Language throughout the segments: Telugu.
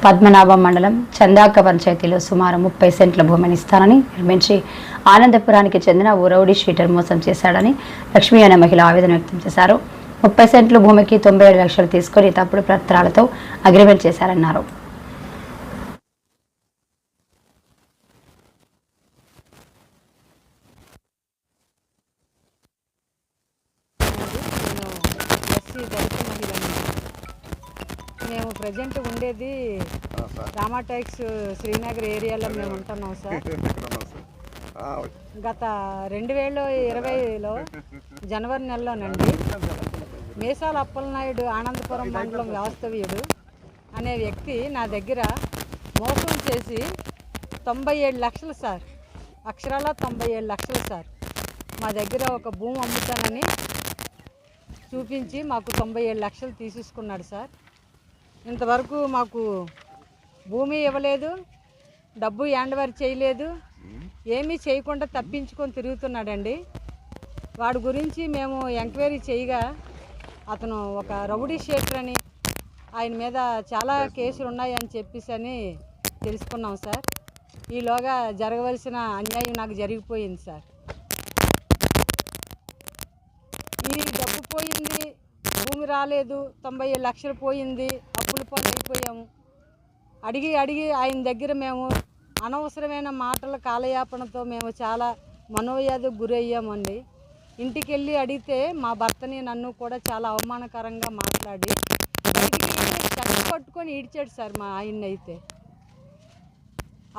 పద్మనాభం మండలం చందాక పంచాయతీలో సుమారు 30 సెంట్ల భూమిని ఇస్తానని నిర్మించి ఆనందపురానికి చెందిన ఓ రౌడీ షీటర్ మోసం చేశాడని లక్ష్మీ అనే మహిళ ఆవేదన వ్యక్తం చేశారు. 30 సెంట్ల భూమికి 97 లక్షలు తీసుకుని తప్పుడు పత్రాలతో అగ్రిమెంట్ చేశారన్నారు. మేము ప్రజెంట్ ఉండేది రామాటాక్స్ శ్రీనగర్ ఏరియాలో మేము ఉంటున్నాం సార్. గత 2020లో జనవరి నెలలోనండి మేసాల అప్పలనాయుడు ఆనందపురం మండలం వాస్తవ్యుడు అనే వ్యక్తి నా దగ్గర మోసం చేసి 97 లక్షలు సార్, అక్షరాల 97 లక్షలు సార్, మా దగ్గర ఒక భూమి అమ్ముతానని చూపించి మాకు 97 లక్షలు తీసేసుకున్నాడు సార్. ఇంతవరకు మాకు భూమి ఇవ్వలేదు, డబ్బు హ్యాండ్ఓవర్ చేయలేదు, ఏమీ చేయకుండా తప్పించుకొని తిరుగుతున్నాడండి. వాడి గురించి మేము ఎంక్వైరీ చేయగా అతను ఒక రౌడీ షీటర్ అని, ఆయన మీద చాలా కేసులు ఉన్నాయని చెప్పేసి తెలుసుకున్నాం సార్. ఈలోగా జరగవలసిన అన్యాయం నాకు జరిగిపోయింది సార్. ఈ డబ్బు పోయింది, భూమి రాలేదు, 97 లక్షలు పోయింది, అప్పుల పాలు అయిపోయాము. అడిగి ఆయన దగ్గర మేము అనవసరమైన మాటల కాలయాపనతో మేము చాలా మనోవ్యాధికి గురయ్యామండి. ఇంటికి వెళ్ళి అడిగితే మా భర్తని నన్ను కూడా చాలా అవమానకరంగా మాట్లాడి చెక్క పట్టుకొని ఈడ్చాడు సార్ మా ఆయన్ని. అయితే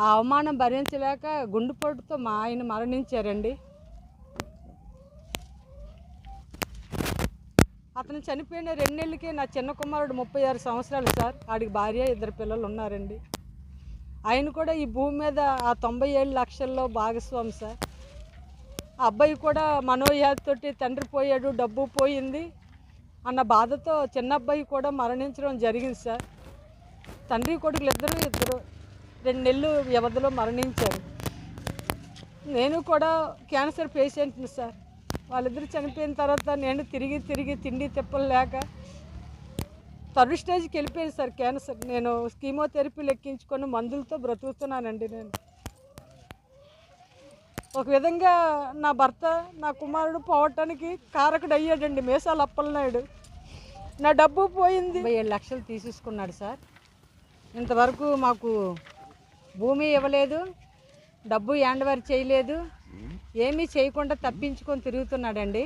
ఆ అవమానం భరించలేక గుండెపోటుతో మా ఆయన మరణించారండి. అతను చనిపోయిన 2 నెలలకే నా చిన్న కుమారుడు 36 సంవత్సరాలు సార్. వాడికి భార్య 2 పిల్లలు ఉన్నారండి. ఆయన కూడా ఈ భూమి మీద ఆ 97 లక్షల్లో భాగస్వామి సార్. ఆ అబ్బాయి కూడా మనోవ్యాధితోటి తండ్రి పోయాడు, డబ్బు పోయింది అన్న బాధతో చిన్న అబ్బాయి కూడా మరణించడం జరిగింది సార్. తండ్రి కొడుకులు ఇద్దరు 2 నెలలు వ్యవధిలో మరణించారు. నేను కూడా క్యాన్సర్ పేషెంట్ని సార్. వాళ్ళిద్దరు చనిపోయిన తర్వాత నేను తిరిగి తిండి తిప్పలు లేక థర్డ్ స్టేజ్కి వెళ్ళిపోయింది సార్ క్యాన్సర్. నేను కీమోథెరపీ లెక్కించుకొని మందులతో బ్రతుకుతున్నానండి. నేను ఒక విధంగా నా భర్త, నా కుమారుడు పోవటానికి కారకుడు అయ్యాడండి మేసాల అప్పలనాయుడు. నా డబ్బు పోయింది, 97 లక్షలు తీసేసుకున్నాడు సార్. ఇంతవరకు మాకు భూమి ఇవ్వలేదు, డబ్బు హ్యాండ్ఓవర్ చేయలేదు, ఏమీ చేయకుండా తప్పించుకొని తిరుగుతున్నాడండి.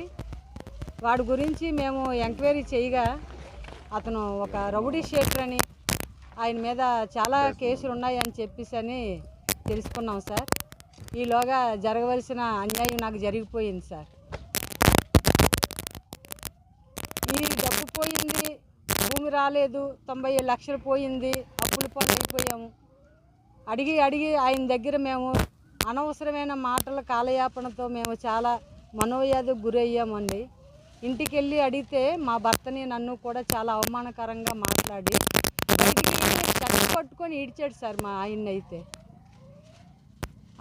వాడి గురించి మేము ఎంక్వైరీ చేయగా అతను ఒక రౌడీ షీటర్ అని, ఆయన మీద చాలా కేసులు ఉన్నాయని చెప్పేసి తెలుసుకున్నాం సార్. ఈలోగా జరగవలసిన అన్యాయం నాకు జరిగిపోయింది సార్. ఈ డబ్బు పోయింది, భూమి రాలేదు, 97 లక్షలు పోయింది, అప్పుల పాలు అయిపోయాము. అడిగి ఆయన దగ్గర మేము అనవసరమైన మాటల కాలయాపనతో మేము చాలా మనోవ్యాధికి గురయ్యామండి. ఇంటికి వెళ్ళి అడిగితే మా భర్తని నన్ను కూడా చాలా అవమానకరంగా మాట్లాడి చెక్క పట్టుకొని ఈడ్చాడు సార్ మా ఆయన్ని. అయితే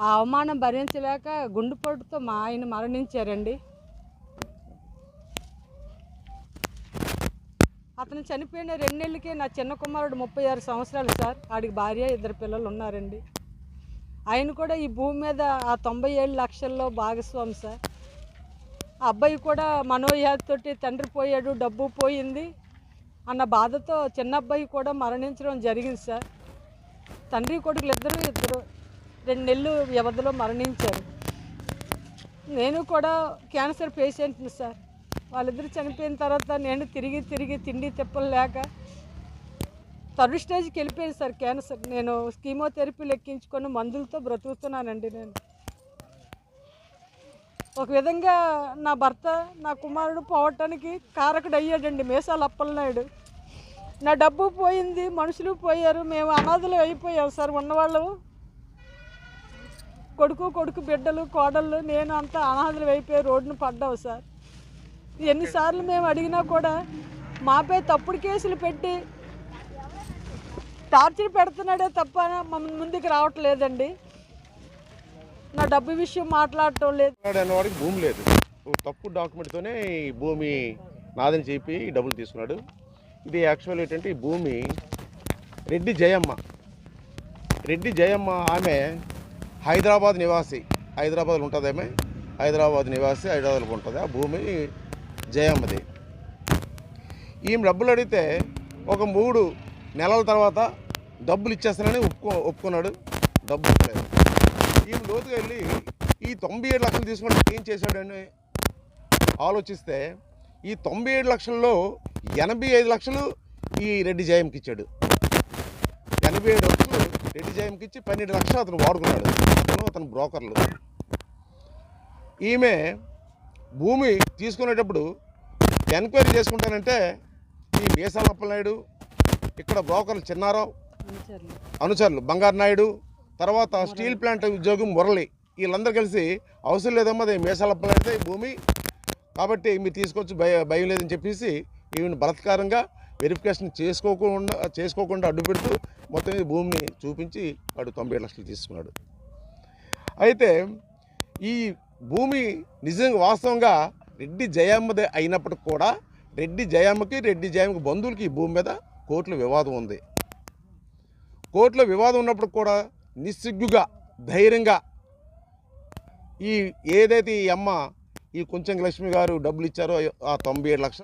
ఆ అవమానం భరించలేక గుండెపోటుతో మా ఆయన మరణించారండి. అతను చనిపోయిన 2 నెలలకే నా చిన్న కుమారుడు 36 సంవత్సరాలు సార్. వాడికి భార్య 2 పిల్లలు ఉన్నారండి. ఆయన కూడా ఈ భూమి మీద ఆ 97 లక్షల్లో భాగస్వామి సార్. ఆ అబ్బాయి కూడా మనోవ్యాధితోటి తండ్రి పోయాడు, డబ్బు పోయింది అన్న బాధతో చిన్న అబ్బాయి కూడా మరణించడం జరిగింది సార్. తండ్రి కొడుకులు ఇద్దరు 2 నెలలు వ్యవధిలో మరణించారు. నేను కూడా క్యాన్సర్ పేషెంట్ని సార్. వాళ్ళిద్దరు చనిపోయిన తర్వాత నేను తిరిగి తిండి తిప్పలు లేక థర్డ్ స్టేజ్కి వెళ్ళిపోయింది సార్ క్యాన్సర్. నేను కీమోథెరపీ లెక్కించుకొని మందులతో బ్రతుకుతున్నానండి. నేను ఒక విధంగా నా భర్త, నా కుమారుడు పోవటానికి కారకుడు అయ్యాడండి మేసాల అప్పలనాయుడు. నా డబ్బు పోయింది, మనుషులు పోయారు, మేము అనాథలు అయిపోయాం సార్. ఉన్నవాళ్ళు కొడుకు బిడ్డలు, కోడళ్ళు, నేను అంతా అనాథలు అయిపోయి రోడ్డును పడ్డావు సార్. ఎన్నిసార్లు మేము అడిగినా కూడా మాపై తప్పుడు కేసులు పెట్టి టార్చర్ పెడుతున్నాడే తప్ప మమ్మల్ని ముందుకు రావట్లేదండి. నా డబ్బు విషయం మాట్లాడటం లేదు. అన్నవాడికి భూమి లేదు, తప్పు డాక్యుమెంట్తోనే ఈ భూమి నాదని చెప్పి డబ్బులు తీసుకున్నాడు. ఇది యాక్చువల్ ఏంటంటే ఈ భూమి రెడ్డి జయమ్మ. రెడ్డి జయమ్మ ఆమె హైదరాబాద్ నివాసి. హైదరాబాద్లో ఉంటుంది ఆమె. హైదరాబాద్ నివాసి, హైదరాబాద్లో ఉంటుంది. ఆ భూమి జయమ్మది. ఈమె డబ్బులు అడిగితే ఒక 3 నెలల తర్వాత డబ్బులు ఇచ్చేస్తానని ఒప్పుకున్నాడు. డబ్బులు ఇవ్వలేదు. ఈమె లోతుగా వెళ్ళి ఈ 97 లక్షలు తీసుకుంటే ఏం చేశాడని ఆలోచిస్తే ఈ 97 లక్షల్లో 85 లక్షలు ఈ రెడ్డి జయంకి ఇచ్చాడు. 87 లక్షలు రెడ్డి జయంకి ఇచ్చి 12 లక్షలు అతను వాడుకున్నాడు. అతను బ్రోకర్లు. ఈమె భూమి తీసుకునేటప్పుడు ఎంక్వైరీ చేసుకుంటానంటే ఈ మీసాల అప్పలనాయుడు, ఇక్కడ బ్రోకర్లు చిన్నారావు అనుచరులు బంగారు నాయుడు, తర్వాత స్టీల్ ప్లాంట్ ఉద్యోగం మురళి, వీళ్ళందరూ కలిసి అవసరం లేదమ్మా అది మీసాల అప్పలనాయుడితే భూమి, కాబట్టి మీరు తీసుకొచ్చి భయం లేదని చెప్పేసి ఈమెను బలత్కారంగా వెరిఫికేషన్ చేసుకోకుండా అడ్డు పెడుతూ మొత్తం ఈ భూమిని చూపించి వాడు 97 లక్షలు తీసుకున్నాడు. అయితే ఈ భూమి నిజంగా వాస్తవంగా రెడ్డి జయమ్మదే అయినప్పటికి కూడా రెడ్డి జయమ్మకి బంధువులకి ఈ భూమి మీద కోర్టులో వివాదం ఉంది. కోర్టులో వివాదం ఉన్నప్పుడు కూడా నిస్సిగ్గుగా ధైర్యంగా ఏదైతే ఈ అమ్మ ఈ కుంచంగి లక్ష్మి గారు డబ్బులు ఇచ్చారో ఆ 97 లక్షలు